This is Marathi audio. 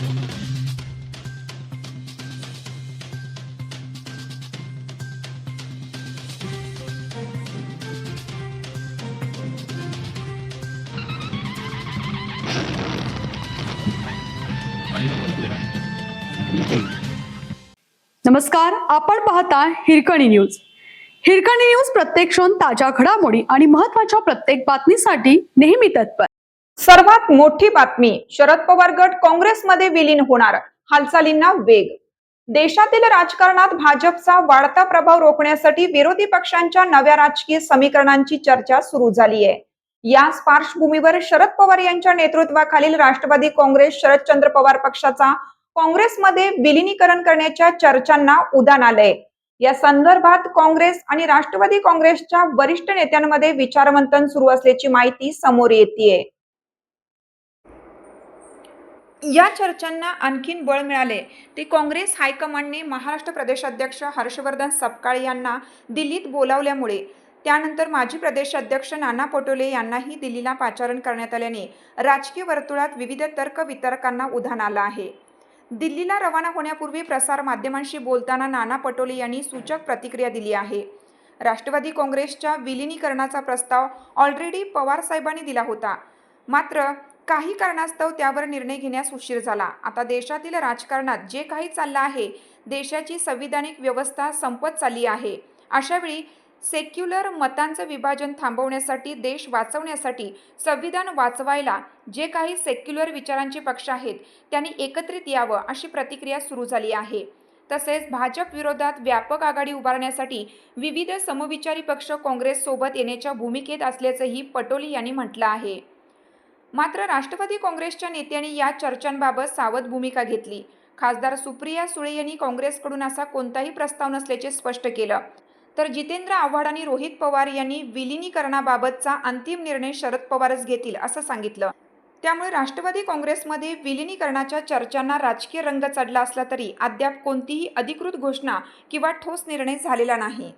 नमस्कार, आपण पाहता हिरकणी न्यूज. हिरकणी न्यूज प्रत्येक क्षण ताज्या घडामोडी आणि महत्त्वाच्या प्रत्येक बातमीसाठी नेहमी तत्पर. सर्वात मोठी बातमी, शरद पवार गट काँग्रेसमध्ये विलीन होणार, हालचालींना वेग. देशातील राजकारणात भाजपचा वाढता प्रभाव रोखण्यासाठी विरोधी पक्षांच्या नव्या राजकीय समीकरणांची चर्चा सुरू झाली आहे. याच पार्श्वभूमीवर शरद पवार यांच्या नेतृत्वाखालील राष्ट्रवादी काँग्रेस शरदचंद्र पवार पक्षाचा काँग्रेसमध्ये विलीनीकरण करण्याच्या चर्चांना उधाण आलंय. या संदर्भात काँग्रेस आणि राष्ट्रवादी काँग्रेसच्या वरिष्ठ नेत्यांमध्ये विचारमंथन सुरू असल्याची माहिती समोर येतेय. या चर्चांना आणखीन बळ मिळाले ते काँग्रेस हायकमांडने महाराष्ट्र प्रदेशाध्यक्ष हर्षवर्धन सपकाळ यांना दिल्लीत बोलावल्यामुळे. त्यानंतर माजी प्रदेशाध्यक्ष नाना पटोले यांनाही दिल्लीला पाचारण करण्यात आल्याने राजकीय वर्तुळात विविध तर्कवितर्कांना उधाण आलं आहे. दिल्लीला रवाना होण्यापूर्वी प्रसार माध्यमांशी बोलताना नाना पटोले यांनी सूचक प्रतिक्रिया दिली आहे. राष्ट्रवादी काँग्रेसच्या विलिनीकरणाचा प्रस्ताव ऑलरेडी पवार साहेबांनी दिला होता, मात्र काही कारणास्तव त्यावर निर्णय घेण्यास उशीर झाला. आता देशातील राजकारणात जे काही चाललं आहे, देशाची संविधानिक व्यवस्था संपत चालली आहे. अशावेळी सेक्युलर मतांचं विभाजन थांबवण्यासाठी, देश वाचवण्यासाठी, संविधान वाचवायला जे काही सेक्युलर विचारांचे पक्ष आहेत त्यांनी एकत्रित यावं, अशी प्रतिक्रिया सुरू झाली आहे. तसेच भाजप विरोधात व्यापक आघाडी उभारण्यासाठी विविध समविचारी पक्ष काँग्रेससोबत येण्याच्या भूमिकेत असल्याचंही पटोले यांनी म्हटलं आहे. मात्र राष्ट्रवादी काँग्रेसच्या नेत्यांनी या चर्चांबाबत सावध भूमिका घेतली. खासदार सुप्रिया सुळे यांनी काँग्रेसकडून असा कोणताही प्रस्ताव नसल्याचे स्पष्ट केलं, तर जितेंद्र आव्हाड आणि रोहित पवार यांनी विलिनीकरणाबाबतचा अंतिम निर्णय शरद पवारच घेतील असं सांगितलं. त्यामुळे राष्ट्रवादी काँग्रेसमध्ये विलिनीकरणाच्या चर्चांना राजकीय रंग चढला असला तरी अद्याप कोणतीही अधिकृत घोषणा किंवा ठोस निर्णय झालेला नाही.